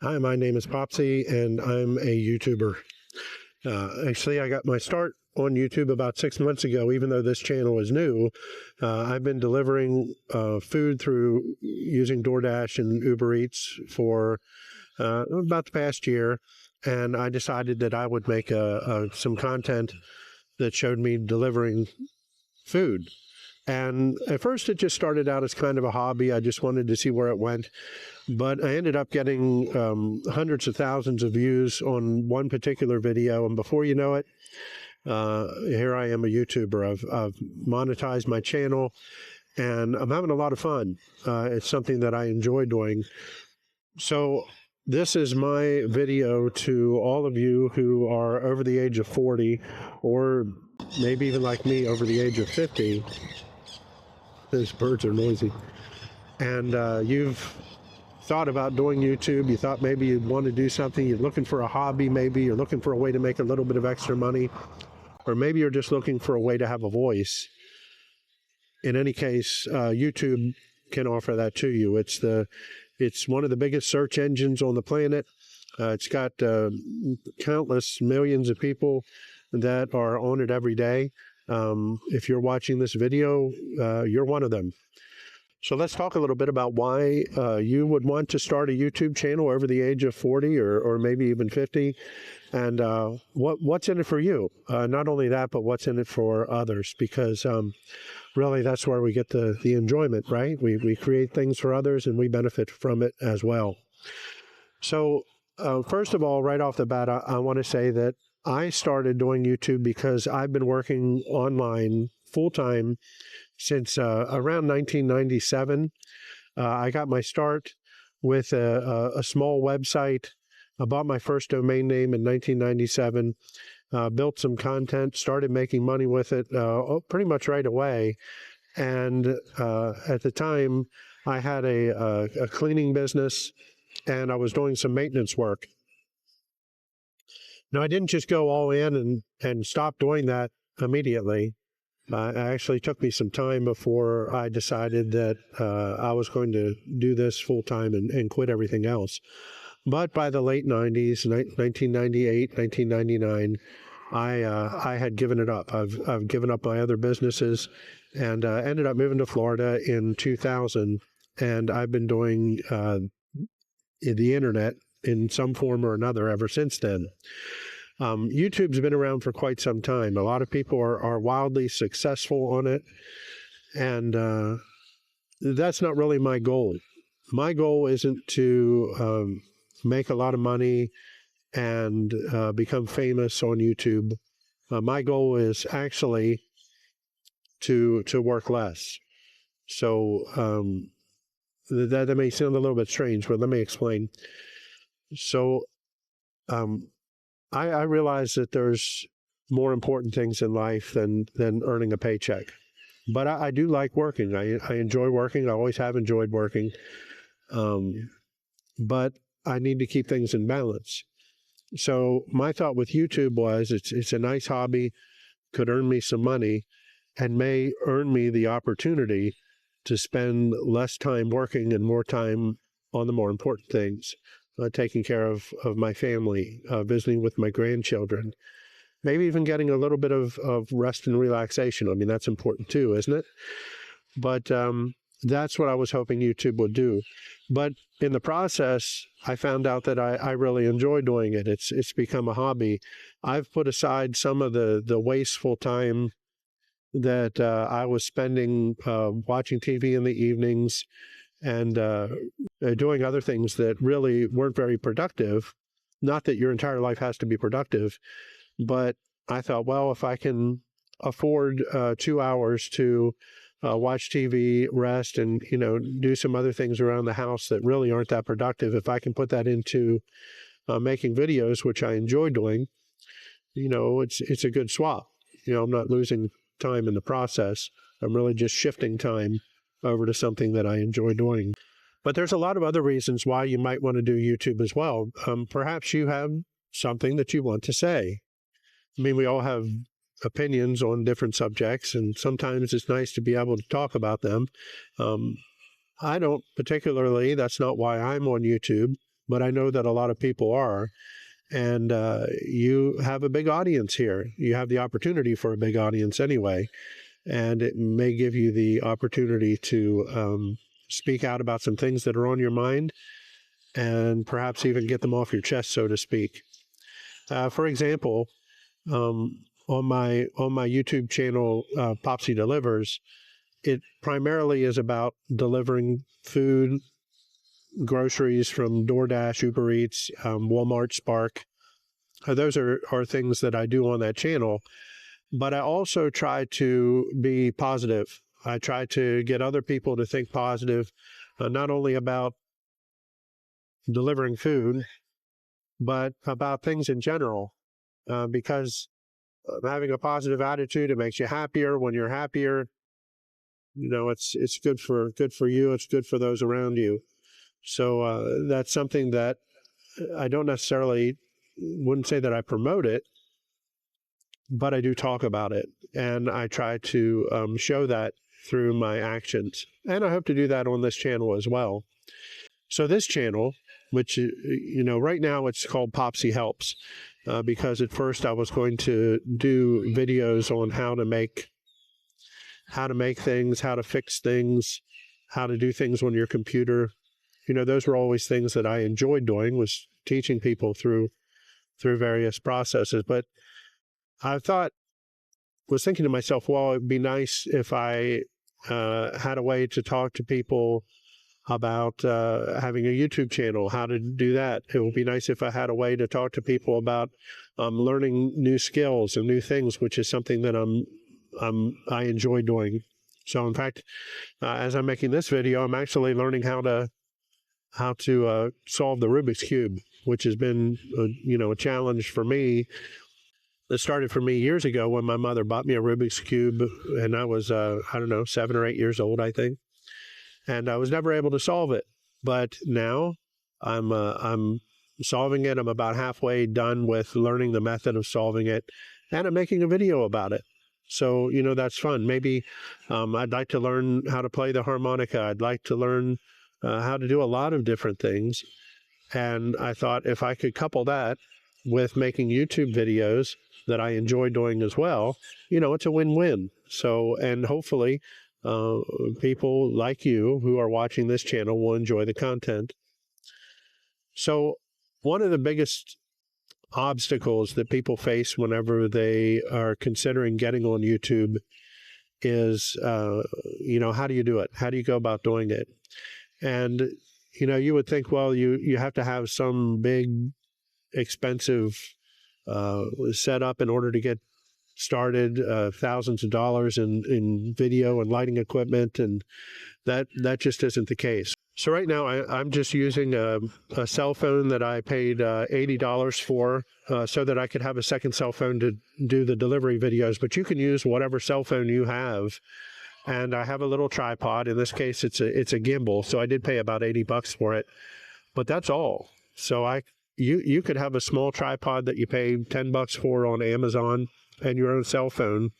Hi, my name is Popsy, and I'm a YouTuber. Actually, I got my start on YouTube about 6 months ago, even though this channel is new. I've been delivering food through using DoorDash and Uber Eats for about the past year, and I decided that I would make some content that showed me delivering food. And at first it just started out as kind of a hobby. I just wanted to see where it went. But I ended up getting hundreds of thousands of views on one particular video. And before you know it, here I am, a YouTuber. I've monetized my channel, and I'm having a lot of fun. It's something that I enjoy doing. So this is my video to all of you who are over the age of 40, or maybe even like me, over the age of 50. Those birds are noisy. And you've thought about doing YouTube. You thought maybe you'd want to do something. You're looking for a hobby, maybe. You're looking for a way to make a little bit of extra money. Or maybe you're just looking for a way to have a voice. In any case, YouTube can offer that to you. It's one of the biggest search engines on the planet. It's got countless millions of people that are on it every day. If you're watching this video, you're one of them. So let's talk a little bit about why you would want to start a YouTube channel over the age of 40 or maybe even 50, and what's in it for you. Not only that, but what's in it for others, because really that's where we get the enjoyment, right? We create things for others and we benefit from it as well. So first of all, right off the bat, I want to say that I started doing YouTube because I've been working online full-time since around 1997. I got my start with a small website. I bought my first domain name in 1997, built some content, started making money with it pretty much right away. And at the time, I had a cleaning business, and I was doing some maintenance work. Now, I didn't just go all in and stop doing that immediately. It actually took me some time before I decided that I was going to do this full-time and quit everything else. But by the late 90s, 1998, 1999, I had given it up. I've given up my other businesses and ended up moving to Florida in 2000. And I've been doing the internet in some form or another ever since then. YouTube's been around for quite some time. A lot of people are wildly successful on it, and that's not really my goal. My goal isn't to make a lot of money and become famous on YouTube. My goal is actually to work less. So that may sound a little bit strange, but let me explain. So I realize that there's more important things in life than earning a paycheck. But I do like working. I enjoy working. I always have enjoyed working. But I need to keep things in balance. So my thought with YouTube was it's a nice hobby, could earn me some money, and may earn me the opportunity to spend less time working and more time on the more important things. Taking care of my family, visiting with my grandchildren, maybe even getting a little bit of rest and relaxation. I mean, that's important too, isn't it? But that's what I was hoping YouTube would do. But in the process, I found out that I really enjoy doing it. It's become a hobby. I've put aside some of the wasteful time that I was spending watching TV in the evenings and doing other things that really weren't very productive. Not that your entire life has to be productive, but I thought, well, if I can afford 2 hours to watch TV, rest, and do some other things around the house that really aren't that productive, if I can put that into making videos, which I enjoy doing, it's a good swap. I'm not losing time in the process. I'm really just shifting time over to something that I enjoy doing. But there's a lot of other reasons why you might want to do YouTube as well. Perhaps you have something that you want to say. I mean, we all have opinions on different subjects, and sometimes it's nice to be able to talk about them. I don't particularly, that's not why I'm on YouTube. but I know that a lot of people are. And you have a big audience here. You have the opportunity for a big audience anyway. And it may give you the opportunity to speak out about some things that are on your mind and perhaps even get them off your chest, so to speak. For example, on my YouTube channel, Popsy Delivers, it primarily is about delivering food, groceries from DoorDash, Uber Eats, Walmart, Spark. Those are things that I do on that channel. But I also try to be positive. I try to get other people to think positive, not only about delivering food, but about things in general, because having a positive attitude, it makes you happier. When you're happier, it's good for you. It's good for those around you. So that's something that I don't necessarily wouldn't say that I promote it, but I do talk about it, and I try to show that through my actions. And I hope to do that on this channel as well. So this channel, which, right now it's called Popsy Helps, because at first I was going to do videos on how to make things, how to fix things, how to do things on your computer. Those were always things that I enjoyed doing, was teaching people through various processes. But I was thinking to myself, well, it'd be nice if I had a way to talk to people about having a YouTube channel, how to do that. It would be nice if I had a way to talk to people about learning new skills and new things, which is something that I enjoy doing. So in fact, as I'm making this video, I'm actually learning how to solve the Rubik's Cube, which has been a challenge for me. It started for me years ago when my mother bought me a Rubik's Cube, and I was, 7 or 8 years old, I think. And I was never able to solve it. But now I'm solving it. I'm about halfway done with learning the method of solving it, and I'm making a video about it. So, that's fun. Maybe I'd like to learn how to play the harmonica. I'd like to learn how to do a lot of different things. And I thought if I could couple that with making YouTube videos that I enjoy doing as well, it's a win-win. So, and hopefully people like you who are watching this channel will enjoy the content. So one of the biggest obstacles that people face whenever they are considering getting on YouTube is, how do you do it? How do you go about doing it? And, you would think, well, you have to have some big, expensive setup in order to get started, thousands of dollars in video and lighting equipment, and that just isn't the case. So right now I'm just using a cell phone that I paid $80 for so that I could have a second cell phone to do the delivery videos. But you can use whatever cell phone you have. And I have a little tripod. In this case, it's a gimbal. So I did pay about $80 for it, but that's all. So you could have a small tripod that you pay $10 for on Amazon and your own cell phone,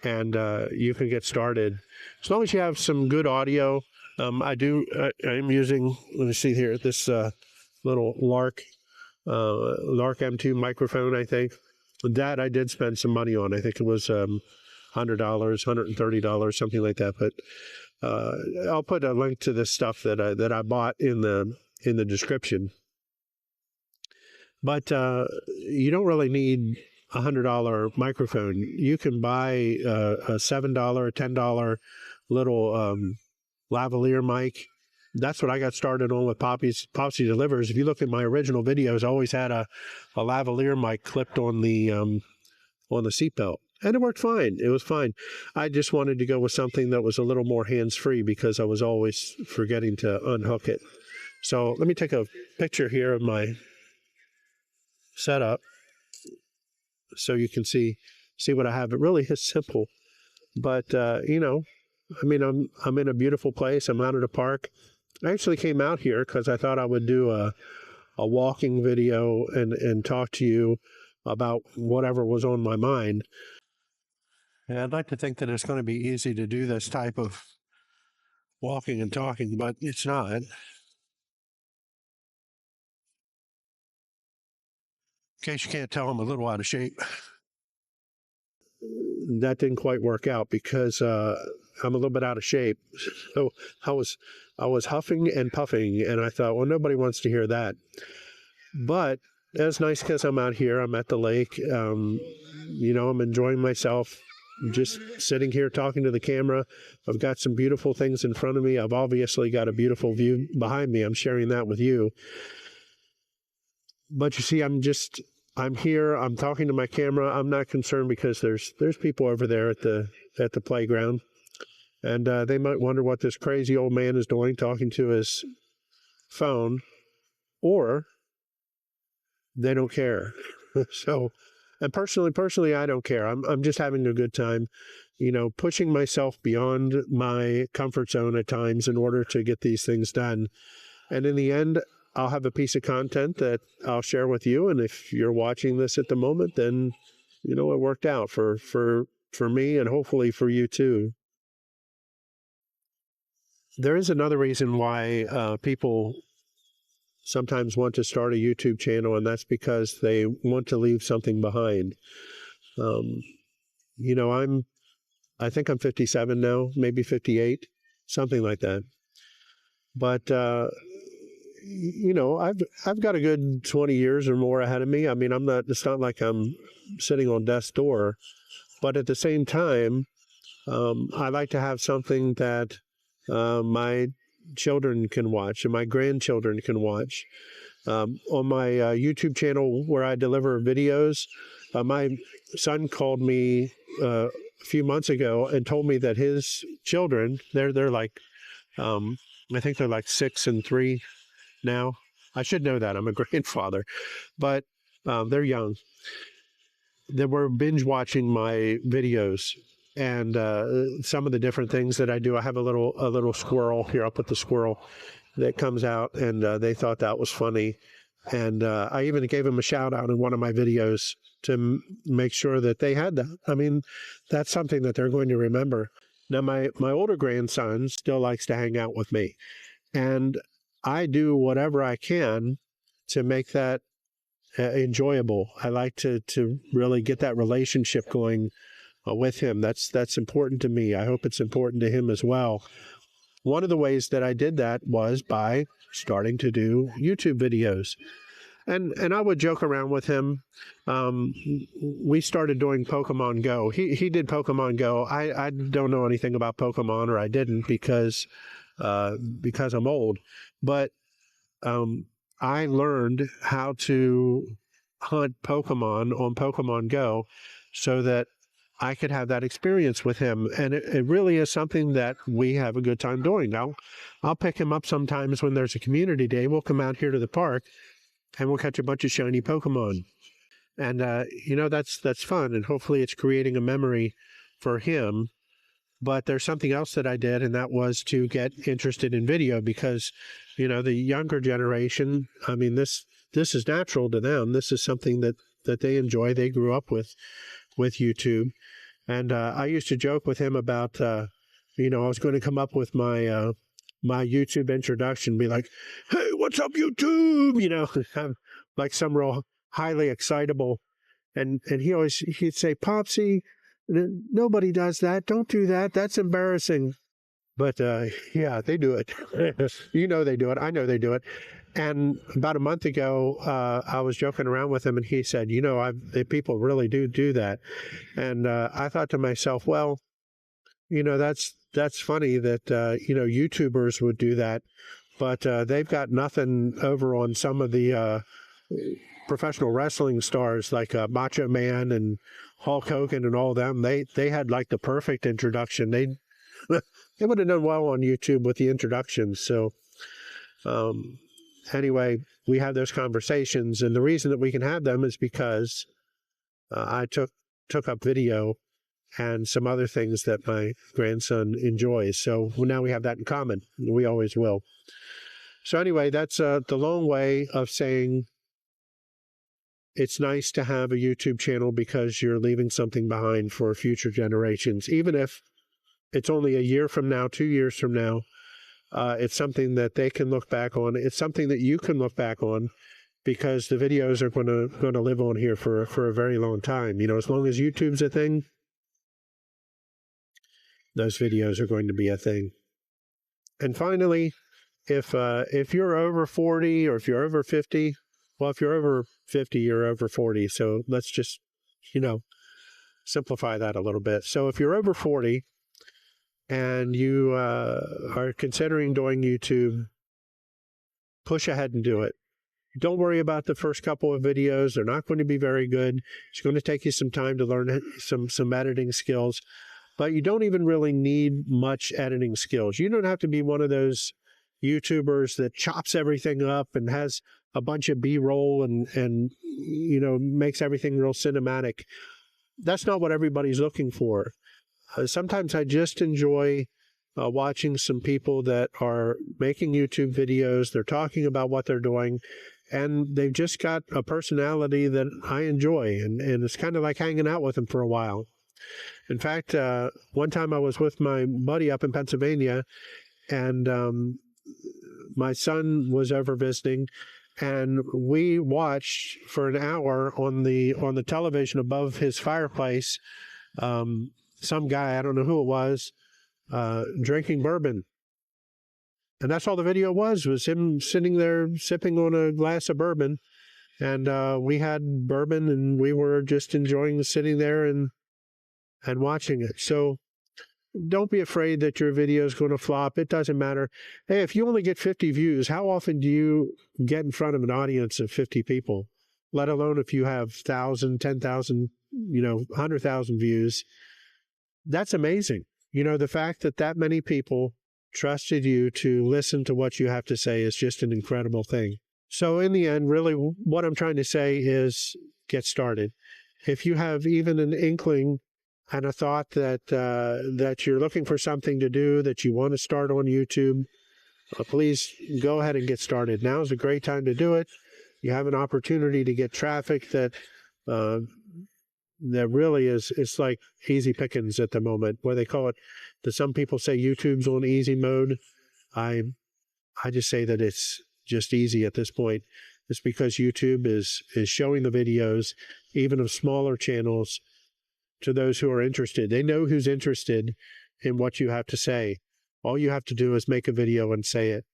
and you can get started. As long as you have some good audio. I'm using, let me see here, this little Lark M2 microphone, I think. That I did spend some money on. I think it was $100, $130, something like that. But I'll put a link to this stuff that I bought in the description. But you don't really need a $100 microphone. You can buy a $7, $10 little lavalier mic. That's what I got started on with Popsy Delivers. If you look at my original videos, I always had a lavalier mic clipped on the seatbelt, and it worked fine. It was fine. I just wanted to go with something that was a little more hands-free because I was always forgetting to unhook it. So let me take a picture here of my setup so you can see what I have. It really is simple, but I'm in a beautiful place. I'm out at a park. I actually came out here because I thought I would do a walking video and talk to you about whatever was on my mind. And I'd like to think that it's going to be easy to do this type of walking and talking, but it's not. case you can't tell, I'm a little out of shape. That didn't quite work out because I'm a little bit out of shape. So I was huffing and puffing, and I thought, well, nobody wants to hear that. But it's nice because I'm out here. I'm at the lake. I'm enjoying myself. I'm just sitting here talking to the camera. I've got some beautiful things in front of me. I've obviously got a beautiful view behind me. I'm sharing that with you. But you see, I'm here. I'm talking to my camera. I'm not concerned because there's people over there at the playground, and they might wonder what this crazy old man is doing, talking to his phone, or they don't care. So, and personally, I don't care. I'm just having a good time, pushing myself beyond my comfort zone at times in order to get these things done. And in the end, I'll have a piece of content that I'll share with you. And if you're watching this at the moment, then, it worked out for me and hopefully for you too. There is another reason why people sometimes want to start a YouTube channel, and that's because they want to leave something behind. I think I'm 57 now, maybe 58, something like that. But I've got a good 20 years or more ahead of me. I mean, it's not like I'm sitting on death's door, but at the same time, I like to have something that my children can watch and my grandchildren can watch. On my YouTube channel where I deliver videos, my son called me a few months ago and told me that his children, they're like, I think they're like 6 and 3 now. I should know that. I'm a grandfather, but they're young. They were binge watching my videos and some of the different things that I do. I have a little squirrel here. I'll put the squirrel that comes out, and they thought that was funny. And I even gave them a shout out in one of my videos to make sure that they had that. I mean, that's something that they're going to remember. Now, my older grandson still likes to hang out with me, and I do whatever I can to make that enjoyable. I like to really get that relationship going with him. That's important to me. I hope it's important to him as well. One of the ways that I did that was by starting to do YouTube videos. And I would joke around with him. We started doing Pokemon Go. He did Pokemon Go. I don't know anything about Pokemon, or I didn't because I'm old. But I learned how to hunt Pokemon on Pokemon Go so that I could have that experience with him. And it really is something that we have a good time doing. Now, I'll pick him up sometimes when there's a community day. We'll come out here to the park and we'll catch a bunch of shiny Pokemon. And, that's fun. And hopefully it's creating a memory for him. But there's something else that I did, and that was to get interested in video because, the younger generation, I mean, this is natural to them. This is something that they enjoy. They grew up with YouTube. And I used to joke with him about, I was going to come up with my my YouTube introduction, be like, "Hey, what's up, YouTube?" Have like some real highly excitable, and he'd say, "Popsy, nobody does that. Don't do that. That's embarrassing." But yeah, they do it. They do it. I know they do it. And about a month ago, I was joking around with him, and he said, people really do that. And I thought to myself, well, that's funny that, YouTubers would do that, but they've got nothing over on some of the professional wrestling stars like Macho Man and Hulk Hogan and all them. They had like the perfect introduction. They would have done well on YouTube with the introductions. So anyway, we have those conversations, and the reason that we can have them is because I took up video and some other things that my grandson enjoys. So now we have that in common. We always will. So anyway, that's the long way of saying it's nice to have a YouTube channel because you're leaving something behind for future generations. Even if it's only a year from now, 2 years from now, it's something that they can look back on. It's something that you can look back on because the videos are going to live on here for a very long time. You know, as long as YouTube's a thing, those videos are going to be a thing. And finally, if you're over 40 or if you're over 50, well, if you're over 50, you're over 40. So let's just, you know, simplify that a little bit. So if you're over 40 and you are considering doing YouTube, push ahead and do it. Don't worry about the first couple of videos. They're not going to be very good. It's going to take you some time to learn some editing skills, but you don't even really need much editing skills. You don't have to be one of those YouTubers that chops everything up and has a bunch of B-roll and you know, makes everything real cinematic. That's not what everybody's looking for. Sometimes I just enjoy watching some people that are making YouTube videos. They're talking about what they're doing, and they've just got a personality that I enjoy, and it's kind of like hanging out with them for a while. In fact, one time I was with my buddy up in Pennsylvania, and my son was over visiting, and we watched for an hour on the television above his fireplace some guy, I don't know who it was, drinking bourbon. And that's all the video was him sitting there sipping on a glass of bourbon. And we had bourbon, and we were just enjoying sitting there and watching it. So don't be afraid that your video is going to flop. It doesn't matter. Hey, if you only get 50 views, how often do you get in front of an audience of 50 people? Let alone if you have 1,000, 10,000, you know, 100,000 views. That's amazing. You know, the fact that that many people trusted you to listen to what you have to say is just an incredible thing. So in the end, really what I'm trying to say is get started. If you have even an inkling and a thought that that you're looking for something to do, that you want to start on YouTube, please go ahead and get started. Now is a great time to do it. You have an opportunity to get traffic that that really is, it's like easy pickings at the moment. What they call it, that some people say YouTube's on easy mode. I just say that it's just easy at this point. It's because YouTube is showing the videos, even of smaller channels, to those who are interested. They know who's interested in what you have to say. All you have to do is make a video and say it.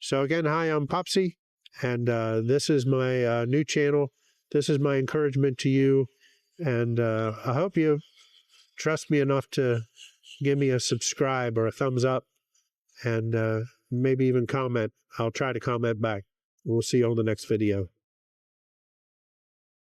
So again, hi, I'm Popsy, and this is my new channel. This is my encouragement to you. And I hope you trust me enough to give me a subscribe or a thumbs up, and maybe even comment. I'll try to comment back. We'll see you on the next video.